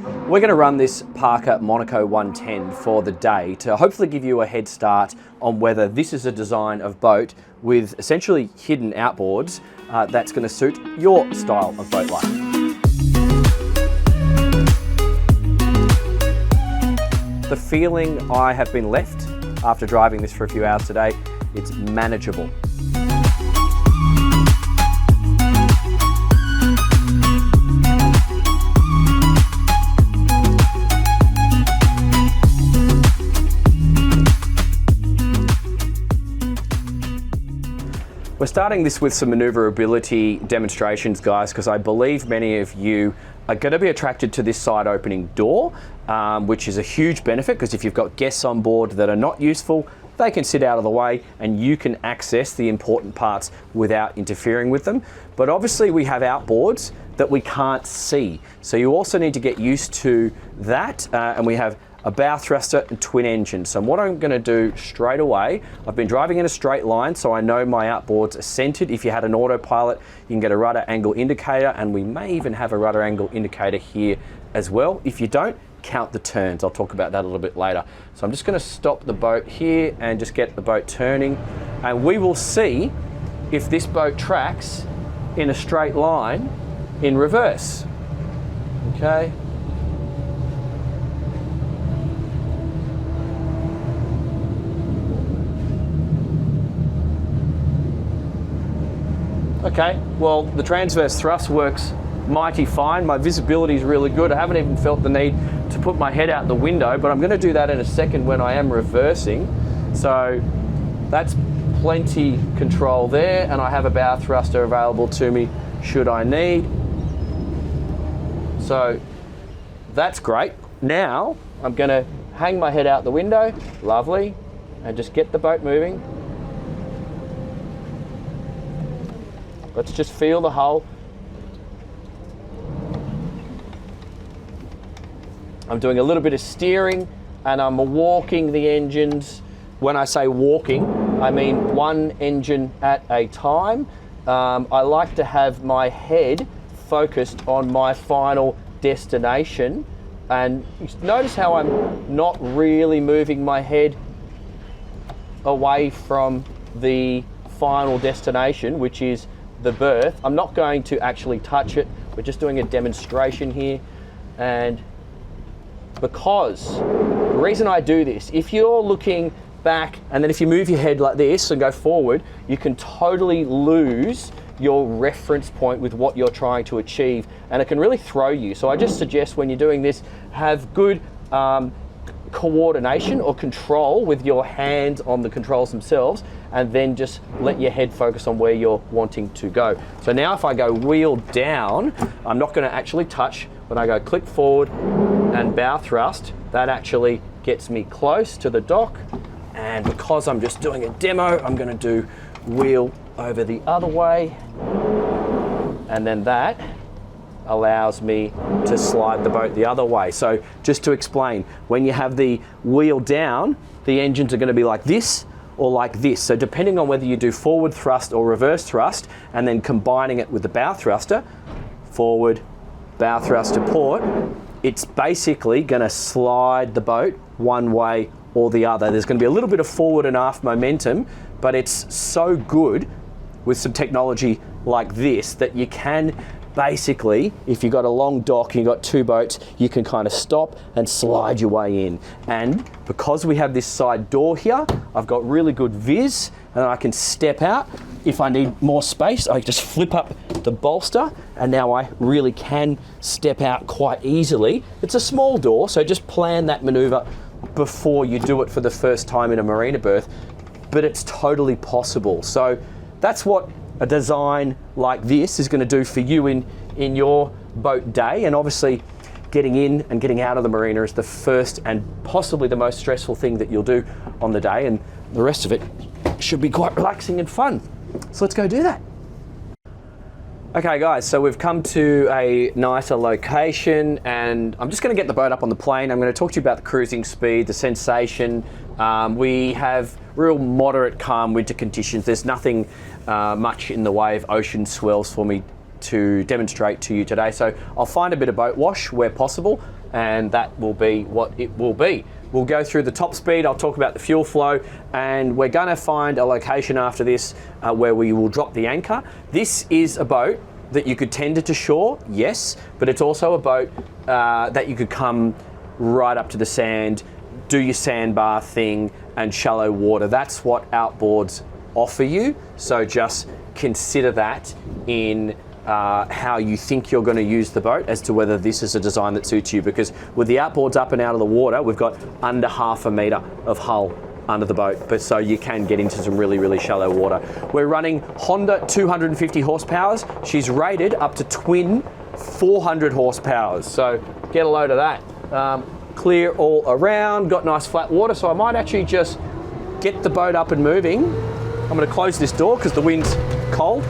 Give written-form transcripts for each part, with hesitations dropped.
We're going to run this Parker Monaco 110 for the day to hopefully give you a head start on whether this is a design of boat with essentially hidden outboards that's going to suit your style of boat life. The feeling I have been left after driving this for a few hours today, it's manageable. We're starting this with some maneuverability demonstrations, guys, because I believe many of you are going to be attracted to this side opening door, which is a huge benefit because if you've got guests on board that are not useful, they can sit out of the way and you can access the important parts without interfering with them. But obviously we have outboards that we can't see. So you also need to get used to that. And we have a bow thruster and twin engines. So what I'm going to do straight away, I've been driving in a straight line, so I know my outboards are centered. If you had an autopilot, you can get a rudder angle indicator, and we may even have a rudder angle indicator here as well. If you don't, count the turns. I'll talk about that a little bit later. So I'm just going to stop the boat here and just get the boat turning, and we will see if this boat tracks in a straight line in reverse. Okay. Okay, well, the transverse thrust works mighty fine. My visibility is really good. I haven't even felt the need to put my head out the window, but I'm going to do that in a second when I am reversing. So that's plenty control there, and I have a bow thruster available to me should I need. So that's great. Now I'm going to hang my head out the window, lovely, and just get the boat moving. Let's just feel the hull. I'm doing a little bit of steering and I'm walking the engines. When I say walking, I mean one engine at a time. I like to have my head focused on my final destination. And notice how I'm not really moving my head away from the final destination, which is the berth. I'm not going to actually touch it. We're just doing a demonstration here. And because the reason I do this, if you're looking back and then if you move your head like this and go forward, you can totally lose your reference point with what you're trying to achieve, and it can really throw you. So I just suggest when you're doing this, have good coordination or control with your hands on the controls themselves, and then just let your head focus on where you're wanting to go. So now if I go wheel down, I'm not going to actually touch. When I go click forward and bow thrust, that actually gets me close to the dock. And because I'm just doing a demo, I'm going to do wheel over the other way, and then that allows me to slide the boat the other way. So just to explain, when you have the wheel down, the engines are going to be like this or like this. So depending on whether you do forward thrust or reverse thrust, and then combining it with the bow thruster, forward, bow thrust to port, it's basically going to slide the boat one way or the other. There's going to be a little bit of forward and aft momentum, but it's so good with some technology like this that you can basically, if you've got a long dock and you've got two boats, you can kind of stop and slide your way in. And because we have this side door here, I've got really good viz, and I can step out. If I need more space, I just flip up the bolster, and now I really can step out quite easily. It's a small door, so just plan that maneuver before you do it for the first time in a marina berth, but it's totally possible. So that's what a design like this is going to do for you in your boat day. And obviously getting in and getting out of the marina is the first and possibly the most stressful thing that you'll do on the day, and the rest of it should be quite relaxing and fun. So let's go do that. Okay guys, so we've come to a nicer location, and I'm just going to get the boat up on the plane. I'm going to talk to you about the cruising speed, the sensation. We have real moderate calm winter conditions. There's nothing much in the way of ocean swells for me to demonstrate to you today. So I'll find a bit of boat wash where possible, and that will be what it will be. We'll go through the top speed, I'll talk about the fuel flow, and we're gonna find a location after this where we will drop the anchor. This is a boat that you could tender to shore, yes, but it's also a boat that you could come right up to the sand, do your sandbar thing, and shallow water. That's what outboards offer you, so just consider that in how you think you're going to use the boat as to whether this is a design that suits you, because with the outboards up and out of the water, we've got under 1/2 metre of hull under the boat, but so you can get into some really, really shallow water. We're running Honda 250 horsepowers. She's rated up to twin 400 horsepowers, so get a load of that. Clear all around, got nice flat water, so I might actually just get the boat up and moving. I'm going to close this door because the wind's cold.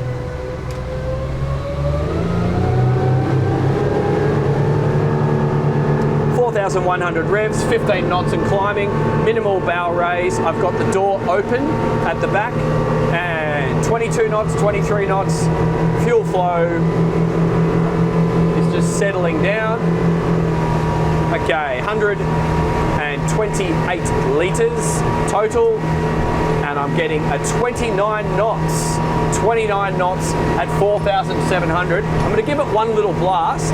.100 revs, 15 knots and climbing, minimal bow raise. I've got the door open at the back, and 22 knots, 23 knots. Fuel flow is just settling down. Okay, 128 litres total, and I'm getting a 29 knots. 29 knots at 4,700. I'm going to give it one little blast.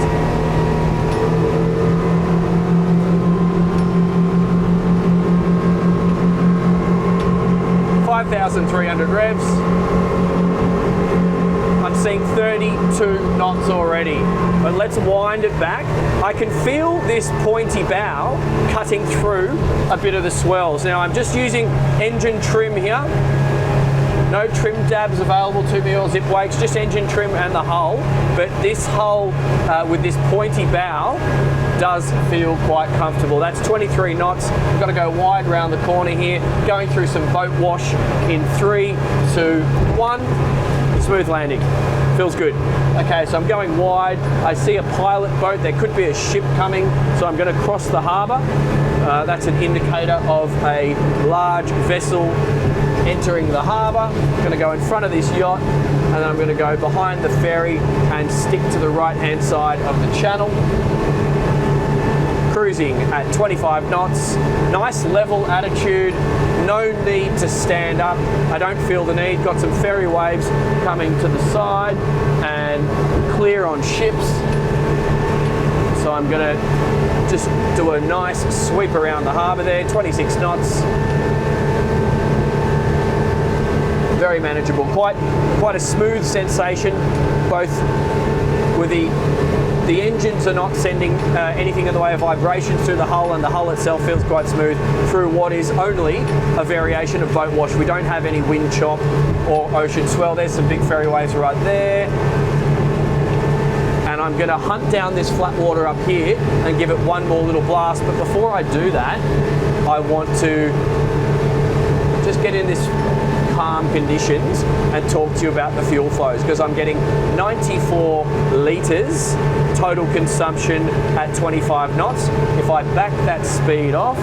.300 revs. I'm seeing 32 knots already, but let's wind it back. I can feel this pointy bow cutting through a bit of the swells. Now I'm just using engine trim here. No trim dabs available to me or zip wakes, just engine trim and the hull. But this hull with this pointy bow does feel quite comfortable. That's 23 knots. I've got to go wide around the corner here, going through some boat wash in 3, 2, 1. Smooth landing. Feels good. Okay, so I'm going wide. I see a pilot boat. There could be a ship coming, so I'm going to cross the harbour. That's an indicator of a large vessel entering the harbour. I'm going to go in front of this yacht, and then I'm going to go behind the ferry and stick to the right-hand side of the channel. Cruising at 25 knots. Nice level attitude. No need to stand up. I don't feel the need. Got some ferry waves coming to the side and clear on ships. So I'm going to just do a nice sweep around the harbour there. 26 knots. Very manageable. Quite a smooth sensation, both with the engines are not sending anything in the way of vibrations through the hull, and the hull itself feels quite smooth through what is only a variation of boat wash. We don't have any wind chop or ocean swell. There's some big ferry waves right there. And I'm going to hunt down this flat water up here and give it one more little blast. But before I do that, I want to just get in this calm conditions and talk to you about the fuel flows, because I'm getting 94 litres total consumption at 25 knots. If I back that speed off,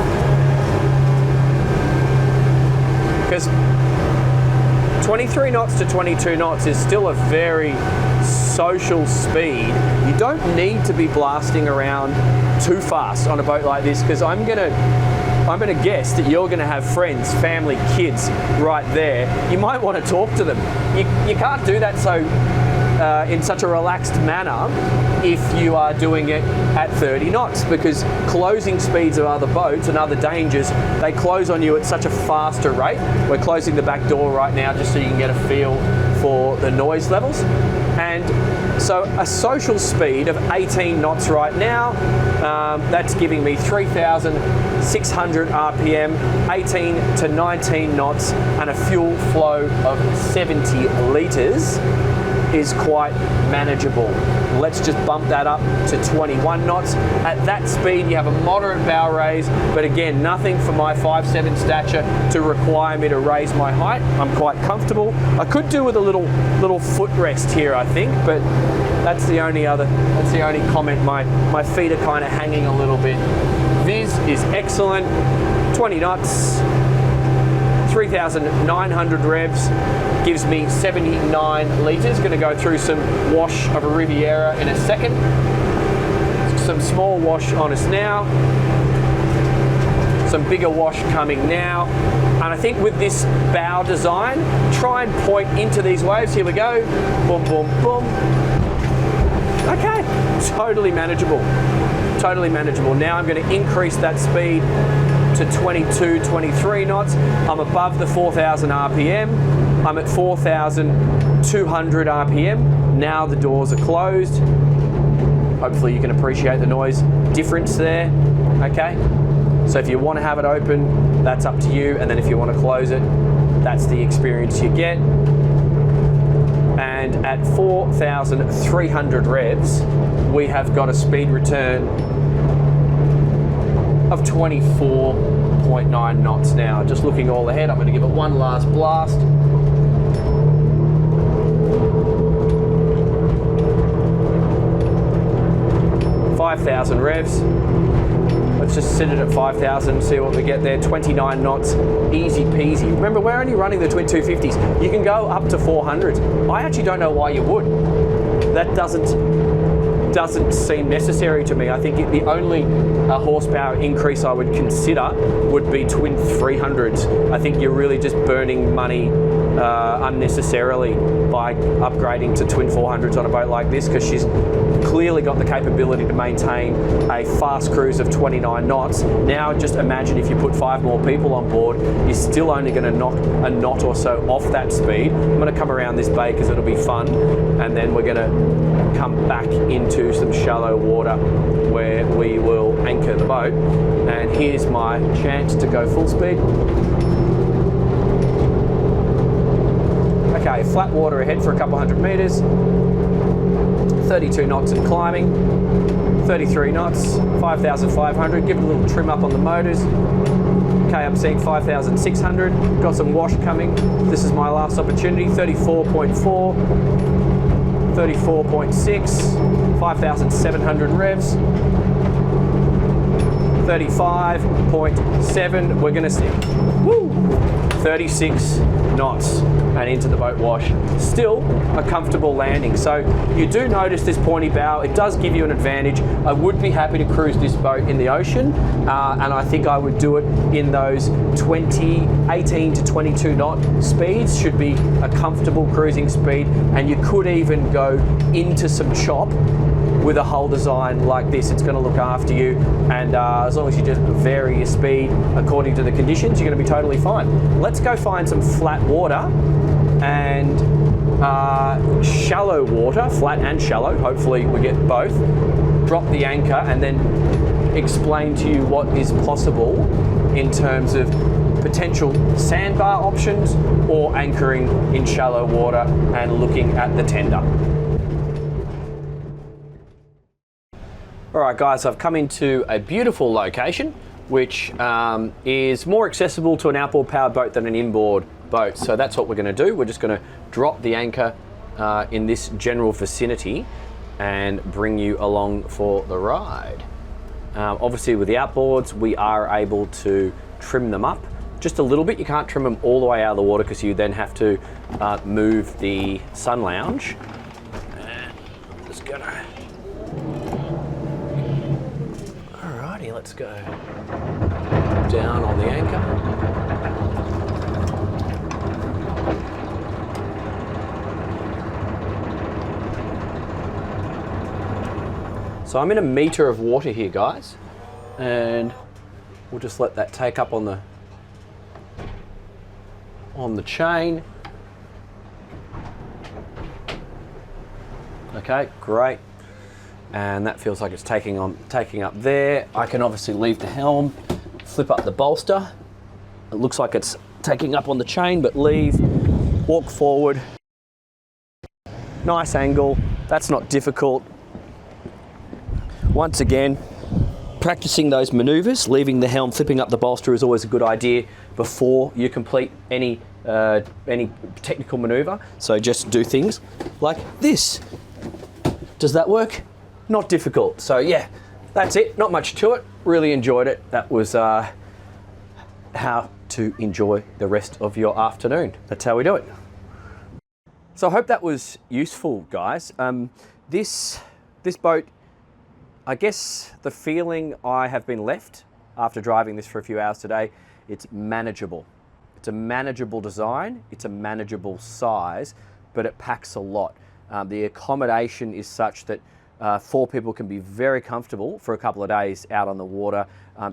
because 23 knots to 22 knots is still a very social speed. You don't need to be blasting around too fast on a boat like this, because I'm gonna guess that you're gonna have friends, family, kids right there. You might want to talk to them. You can't do that in such a relaxed manner if you are doing it at 30 knots, because closing speeds of other boats and other dangers, they close on you at such a faster rate. We're closing the back door right now just so you can get a feel for the noise levels. And so a social speed of 18 knots right now, that's giving me 3,600 RPM, 18 to 19 knots, and a fuel flow of 70 litres is quite manageable. Let's just bump that up to 21 knots. At that speed, you have a moderate bow raise, but again, nothing for my 5'7" stature to require me to raise my height. I'm quite comfortable. I could do with a little footrest here, I think, but that's the only comment. My feet are kind of hanging a little bit. Viz is excellent. 20 knots, 3,900 revs, gives me 79 litres. Going to go through some wash of a Riviera in a second. some small wash on us now. Some bigger wash coming now. And I think with this bow design, try and point into these waves. Here we go. Boom, boom, boom. Okay, totally manageable. Totally manageable. Now I'm going to increase that speed to 22, 23 knots. I'm above the 4,000 RPM. I'm at 4,200 RPM. Now the doors are closed. Hopefully you can appreciate the noise difference there. Okay. So if you want to have it open, that's up to you. And then if you want to close it, that's the experience you get. And at 4,300 revs, we have got a speed return of 24.9 knots now. Just looking all ahead, I'm going to give it one last blast. $5,000 revs. Let's just sit it at 5,000, see what we get there. 29 knots, easy peasy. Remember, we're only running the twin 250s. You can go up to 400s. I actually don't know why you would. That doesn't seem necessary to me. I think the only horsepower increase I would consider would be twin 300s. I think you're really just burning money unnecessarily by upgrading to twin 400s on a boat like this, because she's clearly got the capability to maintain a fast cruise of 29 knots. Now just imagine if you put 5 more people on board, you're still only going to knock a knot or so off that speed. I'm going to come around this bay because it'll be fun, and then we're going to come back into some shallow water where we will anchor the boat. And here's my chance to go full speed. Okay, flat water ahead for a couple hundred meters. 32 knots and climbing. 33 knots, 5,500. Give it a little trim up on the motors. Okay, I'm seeing 5,600. Got some wash coming. This is my last opportunity. 34.4, 34.6, 5,700 revs. 35.7. We're gonna see. Woo! 36 knots and into the boat wash. Still a comfortable landing. So you do notice this pointy bow. It does give you an advantage. I would be happy to cruise this boat in the ocean, and I think I would do it in those 18 to 22 knot speeds. Should be a comfortable cruising speed, and you could even go into some chop with a hull design like this. It's going to look after you, and as long as you just vary your speed according to the conditions, you're going to be totally fine. Let's go find some flat water and shallow water, flat and shallow. Hopefully we get both. Drop the anchor and then explain to you what is possible in terms of potential sandbar options or anchoring in shallow water and looking at the tender. All right, guys, I've come into a beautiful location, which is more accessible to an outboard powered boat than an inboard boat. So that's what we're going to do. We're just going to drop the anchor in this general vicinity and bring you along for the ride. Obviously, with the outboards, we are able to trim them up just a little bit. You can't trim them all the way out of the water because you then have to move the sun lounge. And I'm just gonna. Alrighty, let's go down on the anchor. So I'm in a meter of water here, guys, and we'll just let that take up on the chain. Okay, great. And that feels like it's taking up there. I can obviously leave the helm, flip up the bolster. It looks like it's taking up on the chain, but leave, walk forward. Nice angle, that's not difficult. Once again, practicing those maneuvers, leaving the helm, flipping up the bolster is always a good idea before you complete any technical maneuver. So just do things like this. Does that work? Not difficult. So yeah, that's it. Not much to it. Really enjoyed it. That was how to enjoy the rest of your afternoon. That's how we do it. So I hope that was useful, guys. This boat, I guess the feeling I have been left after driving this for a few hours today, it's manageable. It's a manageable design, it's a manageable size, but it packs a lot. The accommodation is such that 4 people can be very comfortable for a couple of days out on the water.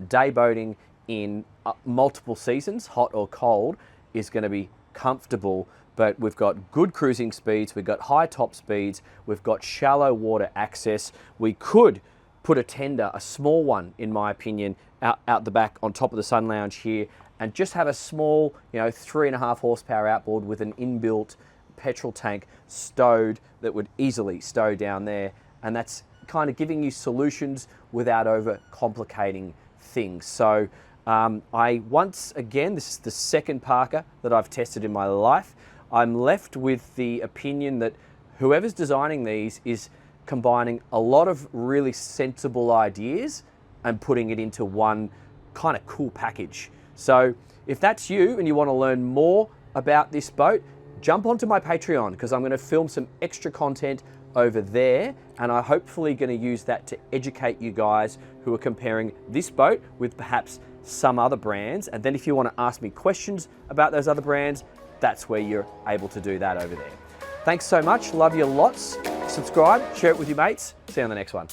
Day boating in multiple seasons, hot or cold, is going to be comfortable, but we've got good cruising speeds, we've got high top speeds, we've got shallow water access. We could put a tender, a small one in my opinion, out the back on top of the sun lounge here, and just have a small, 3.5 horsepower outboard with an inbuilt petrol tank stowed that would easily stow down there. And that's kind of giving you solutions without over complicating things. So once again, this is the second Parker that I've tested in my life. I'm left with the opinion that whoever's designing these is combining a lot of really sensible ideas and putting it into one kind of cool package. So if that's you and you want to learn more about this boat, jump onto my Patreon, because I'm going to film some extra content over there, and I'm hopefully going to use that to educate you guys who are comparing this boat with perhaps some other brands. And then if you want to ask me questions about those other brands, that's where you're able to do that over there. Thanks so much. Love you lots. Subscribe, share it with your mates. See you on the next one.